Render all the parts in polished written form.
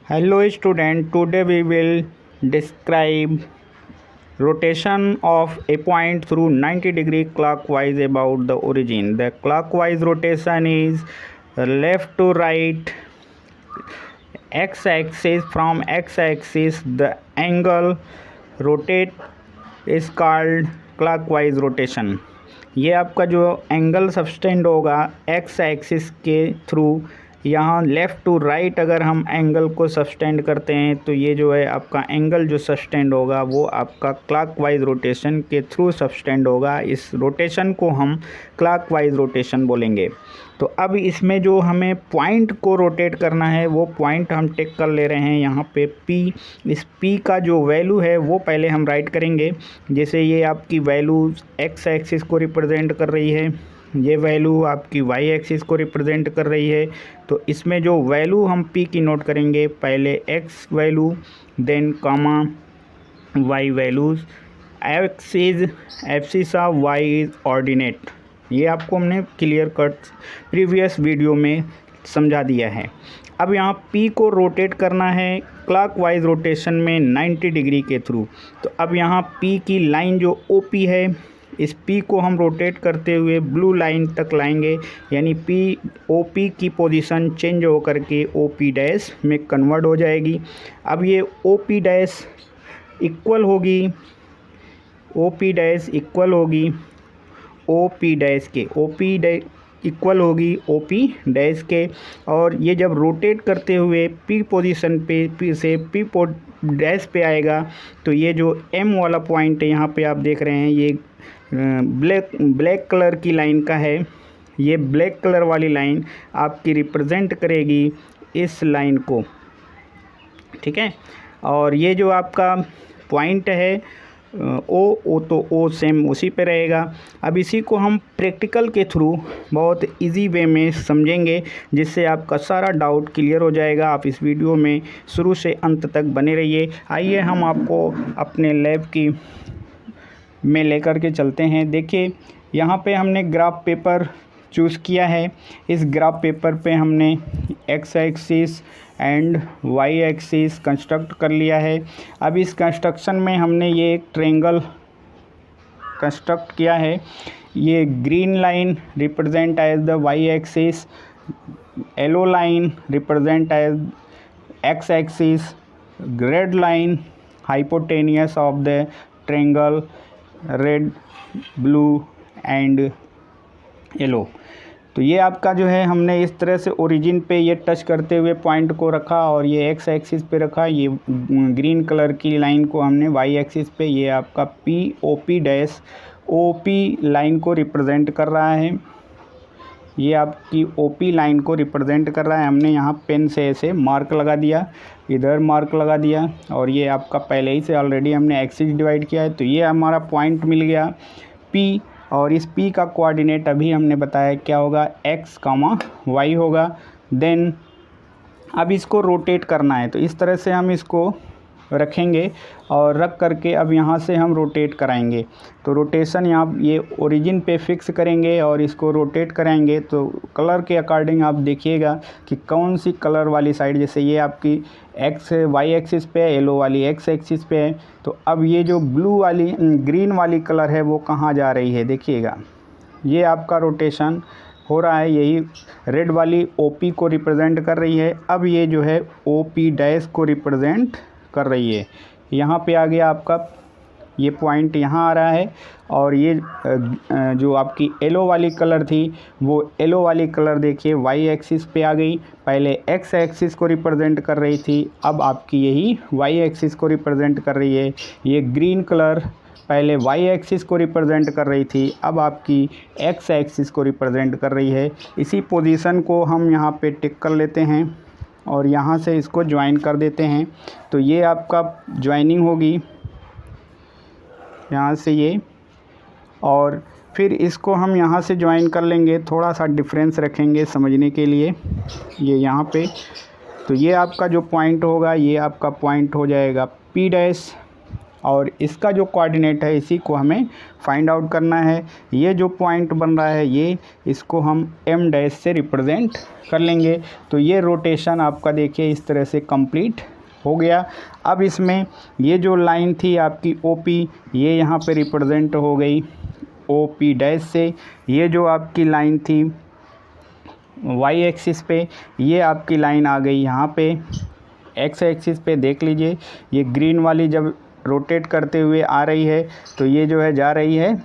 Hello student, today we will describe rotation of a point through 90-degree clockwise about the origin. The clockwise rotation is left to right x-axis. From x-axis the angle rotate is called clockwise rotation. ये आपका जो angle subtend होगा x axis के through, यहाँ left to right अगर हम angle को subtend करते हैं तो ये जो है आपका एंगल जो सब्सटेंड होगा वो आपका क्लॉकवाइज रोटेशन के थ्रू सब्सटेंड होगा। इस रोटेशन को हम क्लॉकवाइज रोटेशन बोलेंगे। तो अब इसमें जो हमें पॉइंट को रोटेट करना है वो पॉइंट हम टेक कर ले रहे हैं यहाँ पे P। इस P का जो वैल्यू है वो पहले हम राइट करेंगे। जैसे ये आपकी वैल्यू एक्स एक्सिस को रिप्रेजेंट कर रही है, ये वैल्यू आपकी वाई एक्सिस को रिप्रेजेंट कर रही है। तो इसमें जो वैल्यू हम P की नोट करेंगे, पहले X value then comma Y values. X is abscissa of, Y is ordinate. ये आपको हमने क्लियर कट प्रीवियस वीडियो में समझा दिया है। अब यहाँ P को रोटेट करना है क्लॉकवाइज रोटेशन में 90 डिग्री के थ्रू। तो अब यहाँ P की लाइन जो OP है, इस P को हम रोटेट करते हुए ब्लू लाइन तक लाएंगे, यानी OP की पोजीशन चेंज होकर के OP डैश में कन्वर्ट हो जाएगी। अब ये OP डैश इक्वल होगी OP डैश के, OP इक्वल होगी OP डैश के। और ये जब रोटेट करते हुए P पोजीशन पे P से P डैश पे आएगा तो ये जो M वाला पॉइंट है यहाँ पे आप देख रहे हैं, ये ब्लैक कलर की लाइन का है। ये ब्लैक कलर वाली लाइन आपकी रिप्रेजेंट करेगी इस लाइन को, ठीक है। और ये जो आपका पॉइंट है ओ तो ओ सेम उसी पे रहेगा। अब इसी को हम प्रैक्टिकल के थ्रू बहुत इजी वे में समझेंगे, जिससे आपका सारा डाउट क्लियर हो जाएगा। आप इस वीडियो में शुरू से अंत तक बने रहिए। आइए हम आपको अपने लैब की में लेकर के चलते हैं। देखिए यहाँ पे हमने ग्राफ पेपर चूज़ किया है। इस ग्राफ पेपर पे हमने X axis and Y axis construct कर लिया है। अब इस कंस्ट्रक्शन में हमने ये एक ट्रायंगल कंस्ट्रक्ट किया है। ये green line represent as the Y axis, yellow line represent as X axis, red line hypotenuse of the triangle, red, blue and yellow. तो ये आपका जो है हमने इस तरह से ओरिजिन पे ये टच करते हुए पॉइंट को रखा और ये एक्स एक्सिस पे रखा। ये ग्रीन कलर की लाइन को हमने वाई एक्सिस पे, ये आपका OP डैश OP लाइन को रिप्रेजेंट कर रहा है। ये आपकी OP लाइन को रिप्रेजेंट कर रहा है। हमने यहाँ पेन से ऐसे मार्क लगा दिया, इधर मार्क लगा दिया, और ये आपका पहले ही से ऑलरेडी हमने एक्सिस डिवाइड किया है। तो ये हमारा पॉइंट मिल गया P, और इस P का कोऑर्डिनेट अभी हमने बताया क्या होगा, x, y होगा। देन अब इसको रोटेट करना है, तो इस तरह से हम इसको रखेंगे और रख करके अब यहाँ से हम रोटेट कराएंगे। तो रोटेशन यहाँ ये ओरिजिन पे फिक्स करेंगे और इसको रोटेट कराएंगे। तो कलर के अकॉर्डिंग आप देखिएगा कि कौन सी कलर वाली साइड, जैसे ये आपकी एक्स वाई एक्सिस पे है, येलो वाली एक्स एक्सिस पे है। तो अब ये जो ब्लू वाली ग्रीन वाली कलर है वो कहाँ जा रही है, देखिएगा ये आपका रोटेशन हो रहा है, यही रेड वाली OP को रिप्रेजेंट कर रही है। अब ये जो है OP डैश को रिप्रेजेंट कर रही है। यहाँ पे आ गया आपका ये पॉइंट यहाँ आ रहा है, और ये जो आपकी येलो वाली कलर थी वो येलो वाली कलर देखिए वाई एक्सिस पे आ गई। पहले एक्स एक्सिस को रिप्रेजेंट कर रही थी, अब आपकी यही वाई एक्सिस को रिप्रेजेंट कर रही है। ये ग्रीन कलर पहले वाई एक्सिस को रिप्रेजेंट कर रही थी, अब आपकी एक्स एक्सिस को रिप्रेजेंट कर रही है। इसी पोजीशन को हम यहाँ पे टिक कर लेते हैं और यहाँ से इसको ज्वाइन कर देते हैं। तो ये आपका ज्वाइनिंग होगी यहाँ से ये, और फिर इसको हम यहाँ से ज्वाइन कर लेंगे। थोड़ा सा डिफरेंस रखेंगे समझने के लिए, ये यहाँ पे। तो ये आपका जो पॉइंट होगा ये आपका पॉइंट हो जाएगा P डैश, और इसका जो कोऑर्डिनेट है इसी को हमें फाइंड आउट करना है। ये जो पॉइंट बन रहा है ये इसको हम m डैश से रिप्रेजेंट कर लेंगे। तो ये रोटेशन आपका देखिए इस तरह से कंप्लीट हो गया। अब इसमें ये जो लाइन थी आपकी OP ये यहाँ पे रिप्रेजेंट हो गई OP डैश से। ये जो आपकी लाइन थी y एक्सिस पे ये आपकी लाइन आ गई यहाँ पे x एक्सिस पे। देख लीजिए ये ग्रीन वाली जब रोटेट करते हुए आ रही है तो ये जो है जा रही है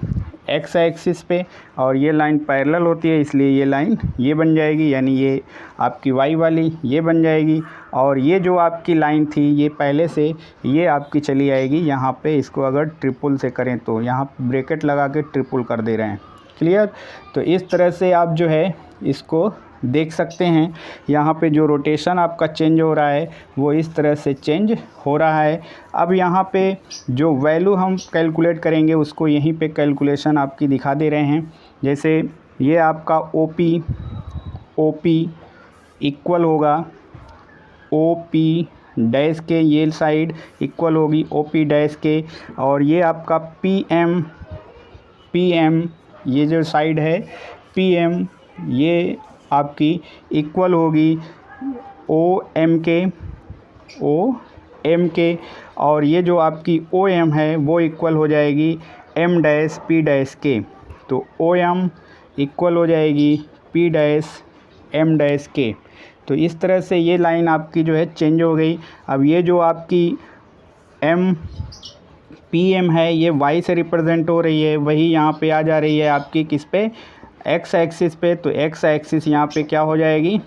x एक्सिस पे और ये लाइन पैरेलल होती है इसलिए ये लाइन ये बन जाएगी, यानी ये आपकी y वाली ये बन जाएगी। और ये जो आपकी लाइन थी ये पहले से ये आपकी चली आएगी यहाँ पे। इसको अगर ट्रिपल से करें तो यहाँ ब्रैकेट लगा के ट्रिपल कर दे रहे हैं। क्लियर? तो इस तरह से आप जो है इसको देख सकते हैं। यहाँ पे जो रोटेशन आपका चेंज हो रहा है वो इस तरह से चेंज हो रहा है। अब यहाँ पे जो वैल्यू हम कैलकुलेट करेंगे उसको यहीं पे कैलकुलेशन आपकी दिखा दे रहे हैं। जैसे ये आपका OP इक्वल होगा OP डैश के, ये साइड इक्वल होगी OP डैश के, और ये आपका PM ये जो साइड है PM ये आपकी इक्वल होगी OM के, और ये जो आपकी OM है वो इक्वल हो जाएगी M डैश P डैश के। तो OM इक्वल हो जाएगी P डैश M डैश के। तो इस तरह से ये लाइन आपकी जो है चेंज हो गई। अब ये जो आपकी PM है ये y से रिप्रेजेंट हो रही है, वही यहाँ पे आ जा रही है आपकी किस पे, x एक्सिस पे। तो x एक्सिस यहाँ पे क्या हो जाएगी,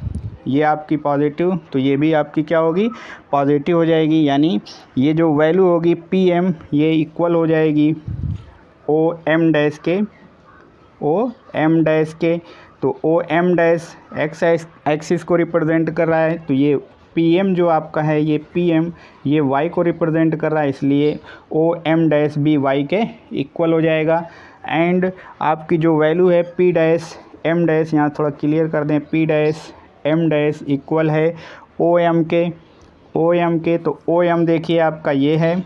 ये आपकी पॉजिटिव, तो ये भी आपकी क्या होगी, पॉजिटिव हो जाएगी। यानी ये जो वैल्यू होगी PM ये इक्वल हो जाएगी OM डैश के। तो OM डैश x एक्सिस को रिप्रेजेंट कर रहा है, तो ये PM जो आपका है ये PM ये y को रिप्रेजेंट कर रहा है, इसलिए OM डैश भी y के इक्वल हो जाएगा। एंड आपकी जो वैल्यू है P डैश M डैश, यहाँ थोड़ा क्लियर कर दें, P dash M dash equal है OM के। तो OM देखिए आपका ये है,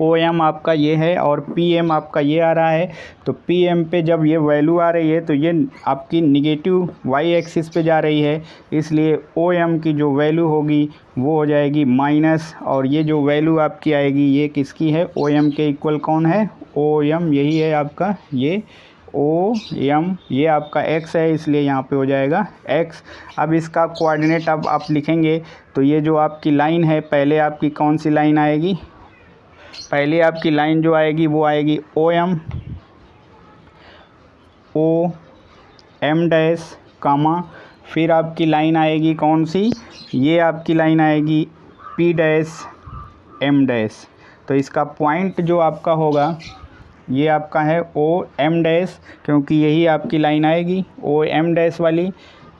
OM आपका ये है और PM आपका ये आ रहा है। तो PM पे जब ये वैल्यू आ रही है तो ये आपकी निगेटिव y एक्सिस पे जा रही है, इसलिए OM की जो वैल्यू होगी वो हो जाएगी माइनस, और ये जो वैल्यू आपकी आएगी ये किसकी है, OM के इक्वल कौन है, OM यही है आपका, ये OM ये आपका x है, इसलिए यहाँ पे हो जाएगा x। अब इसका कोऑर्डिनेट अब आप लिखेंगे तो ये जो आपकी लाइन है, पहले आपकी कौन सी लाइन आएगी, पहले आपकी लाइन जो आएगी वो आएगी OM डैश कामा, फिर आपकी लाइन आएगी कौन सी, ये आपकी लाइन आएगी P डैश M डैश। तो इसका पॉइंट जो आपका होगा ये आपका है OM डैश, क्योंकि यही आपकी लाइन आएगी OM डैश वाली,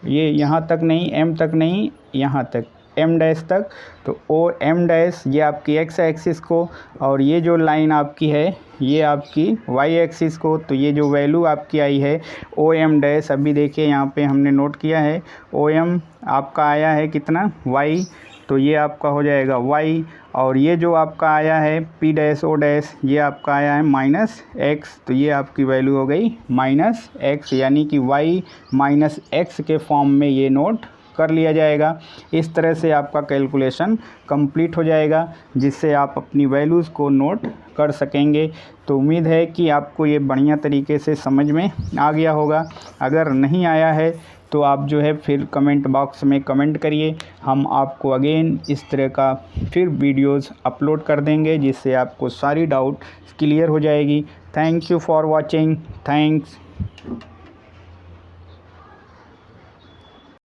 ये यहाँ तक नहीं, M तक नहीं, यहाँ तक M डैश तक। तो OM डैश ये आपकी x एक्सिस को, और ये जो लाइन आपकी है ये आपकी y एक्सिस को। तो ये जो वैल्यू आपकी आई है OM डैश, अभी देखिए यहाँ पे हमने नोट किया है OM आपका आया है कितना, y, तो ये आपका हो जाएगा y। और ये जो आपका आया है P डैश O डैश ये आपका आया है माइनस x, तो ये आपकी वैल्यू हो गई माइनस x, यानी कि y माइनस x के फॉर्म में ये नोट कर लिया जाएगा। इस तरह से आपका कैलकुलेशन कंप्लीट हो जाएगा, जिससे आप अपनी वैल्यूज़ को नोट कर सकेंगे। तो उम्मीद है कि आपको ये बढ़िया तरीके से समझ में आ गया होगा। अगर नहीं आया है तो आप जो है फिर कमेंट बॉक्स में कमेंट करिए, हम आपको अगेन इस तरह का फिर वीडियोज़ अपलोड कर देंगे, जिससे आपको सारी डाउट क्लियर हो जाएगी। Thank you for watching, thanks.